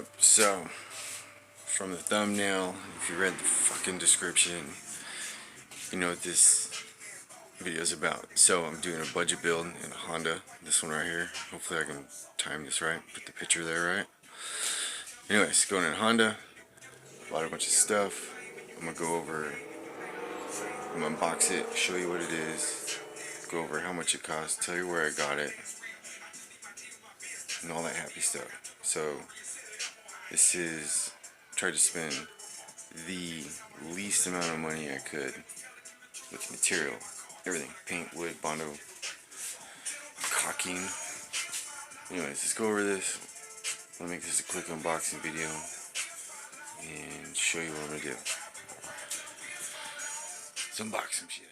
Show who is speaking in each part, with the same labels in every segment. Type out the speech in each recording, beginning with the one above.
Speaker 1: up? So, from the thumbnail, if you read the fucking description, you know what this video is about. So, I'm doing a budget build in a Honda, this one right here. Hopefully I can time this right, put the picture there right. Anyways, going in Honda, bought a bunch of stuff. I'm gonna go over, I'm gonna unbox it, show you what it is, go over how much it costs, tell you where I got it, and all that happy stuff. So, this is, tried to spend the least amount of money I could with material, everything, paint, wood, Bondo, caulking. Anyways, let's go over this. I'll make this a quick unboxing video and show you what I'm gonna do. Let's unbox some shit.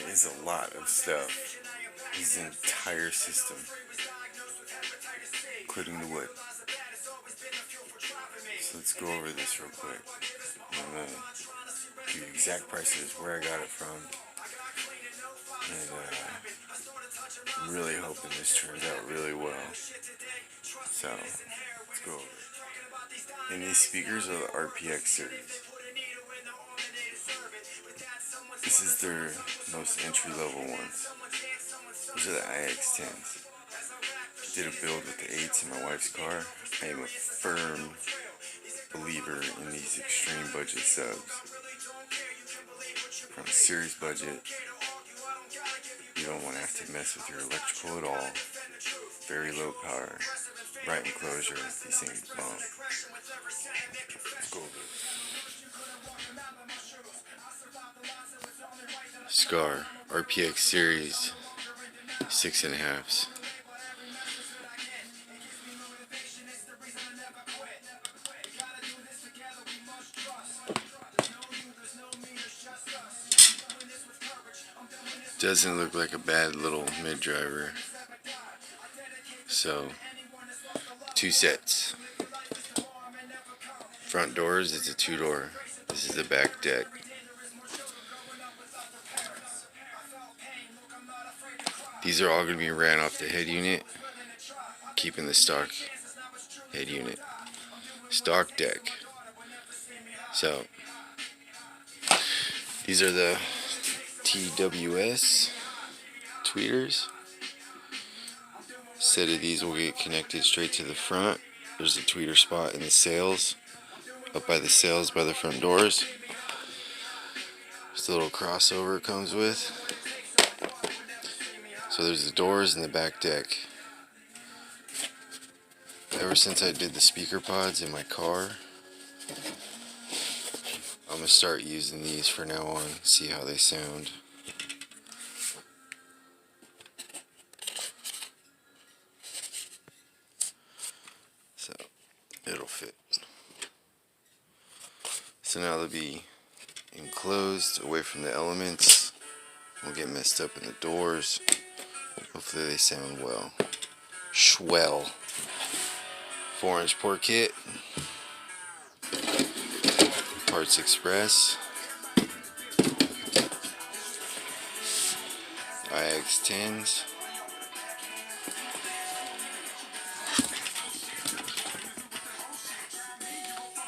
Speaker 1: Is a lot of stuff. His entire system, including the wood. So let's go over this real quick. I'm gonna give you exact prices, where I got it from, and I'm really hoping this turns out really well. So let's go over it. And these speakers are the RPX series. This is their most entry-level ones. These are the IX10s. Did a build with the 8s in my wife's car. I am a firm believer in these extreme budget subs. From a serious budget, you don't want to have to mess with your electrical at all. Very low power, bright enclosure. These things bump. Let's go over it. SKAR RPX series 6.5s. Doesn't look like a bad little mid driver. So 2 sets. Front doors, it's a 2-door. This is the back deck. These are all going to be ran off the head unit, keeping the stock head unit. Stock deck. So, these are the TWS tweeters. A set of these will get connected straight to the front. There's a tweeter spot in the sails, up by the sails by the front doors. There's a little crossover it comes with. So there's the doors and the back deck. Ever since I did the speaker pods in my car, I'm going to start using these for now on, see how they sound. So, it'll fit. So now they'll be enclosed, away from the elements. Won't get messed up in the doors. Hopefully they sound well. Schwell. 4-inch port kit. Parts Express. IX10s.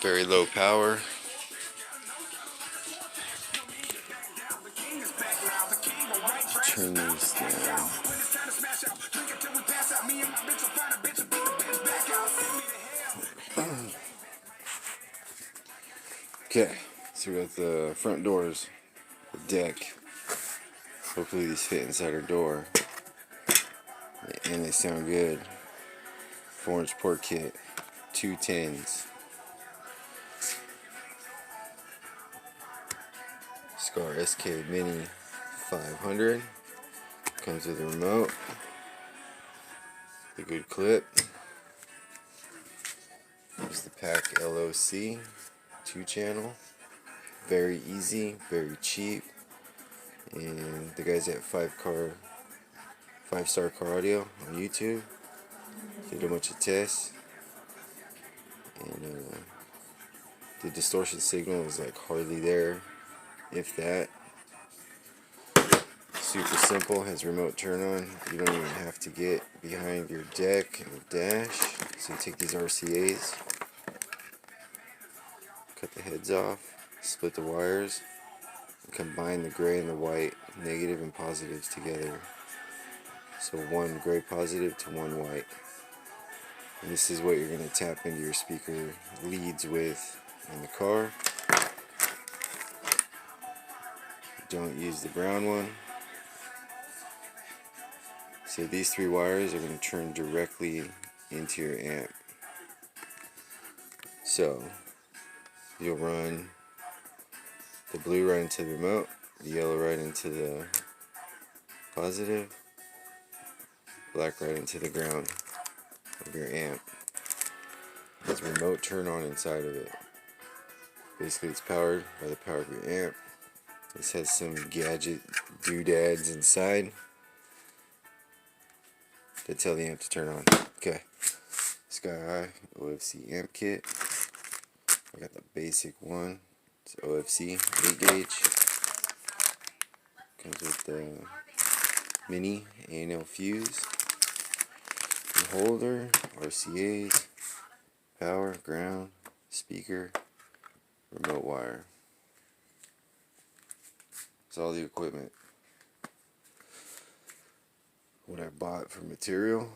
Speaker 1: Very low power. Turn these down. Okay, so we got the front doors, the deck. Hopefully these fit inside our door, and they sound good. 4-inch port kit, 2 10s. SKAR SK Mini 500. Comes with a remote, a good clip, Use the Pack LOC 2-channel. Very easy, very cheap. And the guys at 5-Star Car Audio on YouTube did a bunch of tests, and the distortion signal is like hardly there, if that. Super simple, has remote turn on. You don't even have to get behind your deck and the dash. So you take these RCAs, cut the heads off, split the wires, and combine the gray and the white, negative and positives together. So one gray positive to one white. And this is what you're going to tap into your speaker leads with in the car. Don't use the brown one. So these 3 wires are going to turn directly into your amp. So you'll run the blue right into the remote, the yellow right into the positive, black right into the ground of your amp. There's a remote turn on inside of it. Basically it's powered by the power of your amp. This has some gadget doodads inside that tell the amp to turn on. Okay, SKAR OFC amp kit. I got the basic one. It's OFC 8 gauge. Comes with the mini A&L fuse, the holder, RCAs, power, ground, speaker, remote wire. It's all the equipment. What I bought for material.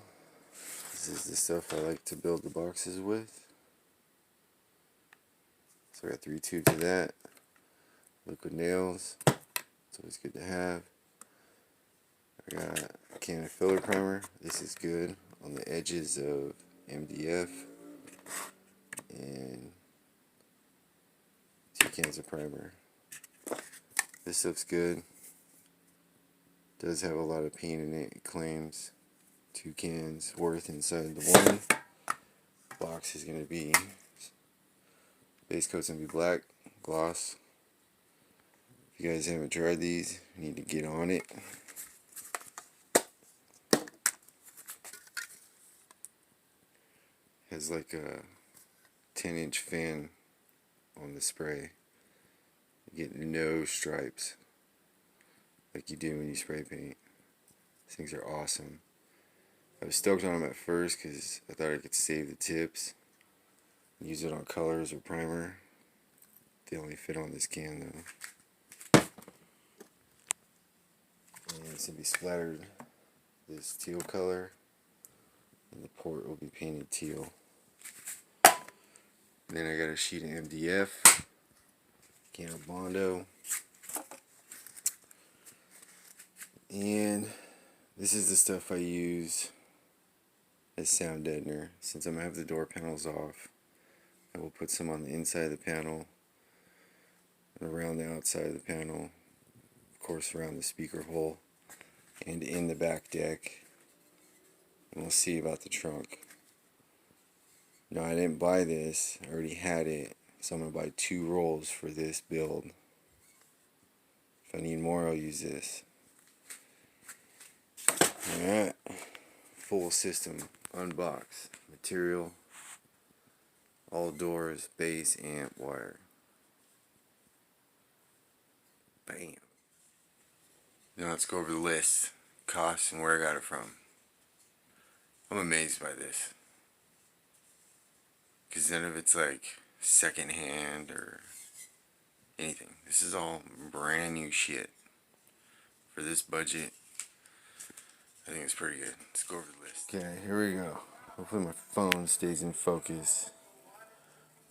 Speaker 1: This is the stuff I like to build the boxes with. So I got 3 tubes of that. Liquid nails. It's always good to have. I got a can of filler primer. This is good on the edges of MDF. And 2 cans of primer. This stuff's good. Does have a lot of paint in it. It claims 2 cans worth inside the one. Box is going to be, base coat's going to be black, gloss. If you guys haven't tried these, you need to get on it. Has like a 10-inch fin on the spray. You get no stripes like you do when you spray paint. These things are awesome. I was stoked on them at first because I thought I could save the tips, use it on colors or primer. They only fit on this can though. And it's going to be splattered this teal color, and the port will be painted teal. And then I got a sheet of MDF, can of Bondo, and this is the stuff I use as sound deadener. Since I'm going to have the door panels off, I will put some on the inside of the panel and around the outside of the panel, of course around the speaker hole and in the back deck, and we'll see about the trunk. No, I didn't buy this, I already had it, so I'm going to buy 2 rolls for this build. If I need more, I'll use this. Alright, full system, unbox, material, all doors, bass, amp, wire. Bam. Now let's go over the list, costs, and where I got it from. I'm amazed by this, because none of it's like secondhand or anything. This is all brand new shit. For this budget, I think it's pretty good. Let's go over the list. Okay, here we go. Hopefully my phone stays in focus.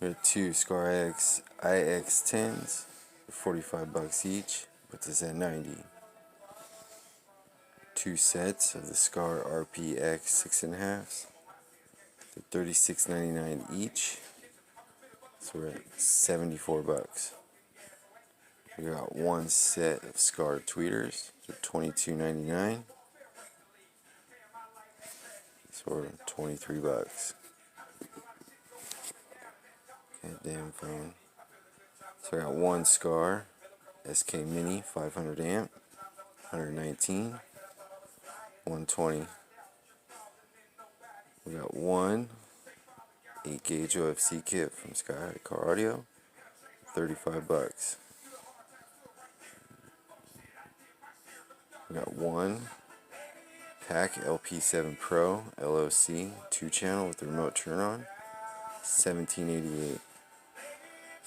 Speaker 1: We got 2 SKAR IX10s for $45 each. Puts us at 90. 2 sets of the SKAR RPX 6.5s. They're $36.99 each. So we're at $74. We got 1 set of SKAR tweeters for $22.99. So we're at $23. Goddamn phone. So I got one SKAR SK Mini 500 amp, 119, 120. We got one 8 gauge OFC kit from SKAR Audio, $35. We got one pack LP7 Pro LOC 2-channel with the remote turn on, $17.88.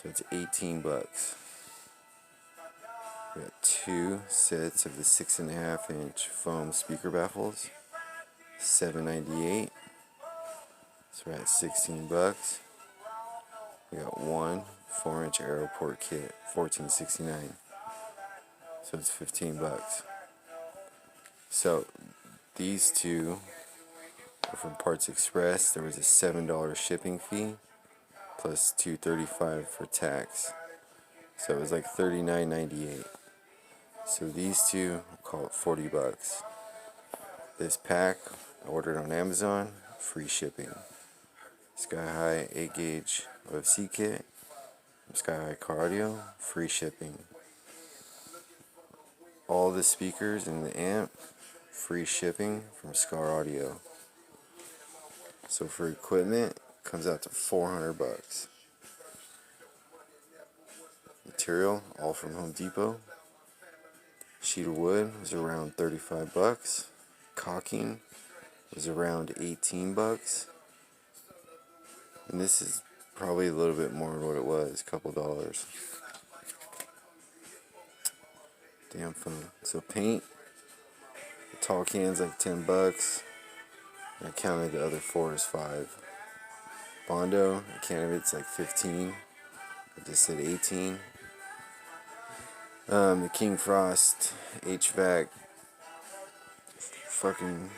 Speaker 1: So it's $18. We got two sets of the 6.5-inch foam speaker baffles, $7.98. So we're at $16. We got one 4-inch Aeroport kit, $14.69. So it's $15. So these two are from Parts Express. There was a $7 shipping fee plus $2.35 for tax. So it was like $39.98. So these two, I'll call it $40. This pack, I ordered on Amazon, free shipping. Sky High 8 gauge OFC kit from Sky High Car Audio, free shipping. All the speakers and the amp, free shipping from SKAR Audio. So for equipment, it comes out to $400. Material, all from Home Depot. Sheet of wood was around $35. Caulking was around $18. And this is probably a little bit more than what it was, a couple dollars. Damn phone. So paint, the tall can's like $10. I counted the other 4 as 5. Bondo, a can of it's like 15. I just said 18. The King Frost HVAC fucking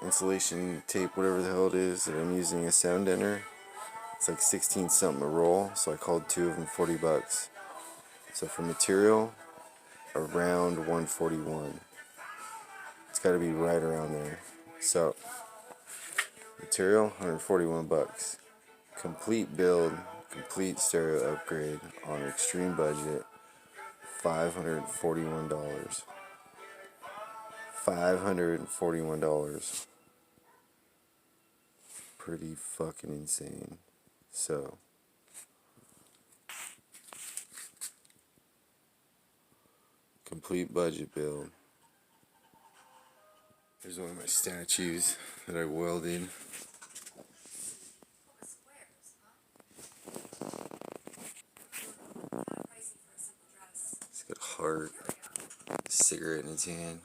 Speaker 1: insulation tape, whatever the hell it is that I'm using as sound deadener. It's like 16 something a roll, so I called 2 of them $40. So for material, around $141. It's got to be right around there. So material, $141. Complete build, complete stereo upgrade on an extreme budget, $541. $541. Pretty fucking insane. So complete budget build. Here's one of my statues that I welded. He's got a heart, a cigarette in his hand.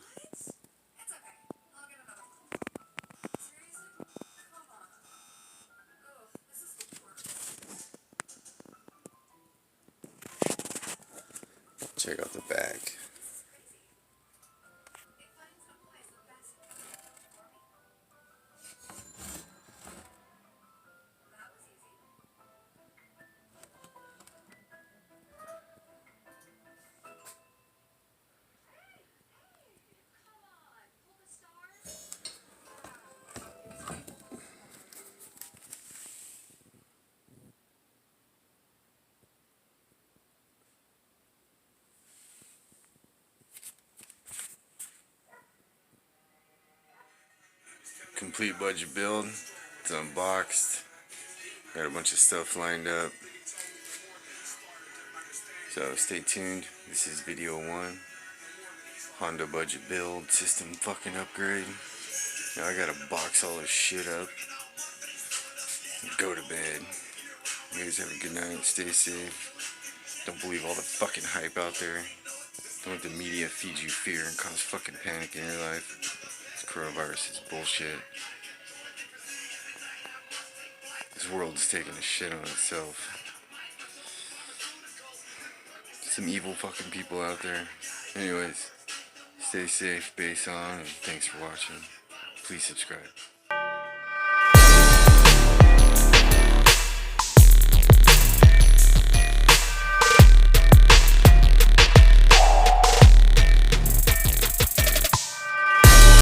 Speaker 1: Check out the back. Complete budget build. It's unboxed. Got a bunch of stuff lined up. So stay tuned. This is video 1. Honda budget build, system fucking upgrade. Now I gotta box all this shit up. Go to bed. You guys have a good night. Stay safe. Don't believe all the fucking hype out there. Don't let the media feed you fear and cause fucking panic in your life. This coronavirus is bullshit. This world is taking a shit on itself. Some evil fucking people out there. Anyways, stay safe, bass on, and thanks for watching. Please subscribe.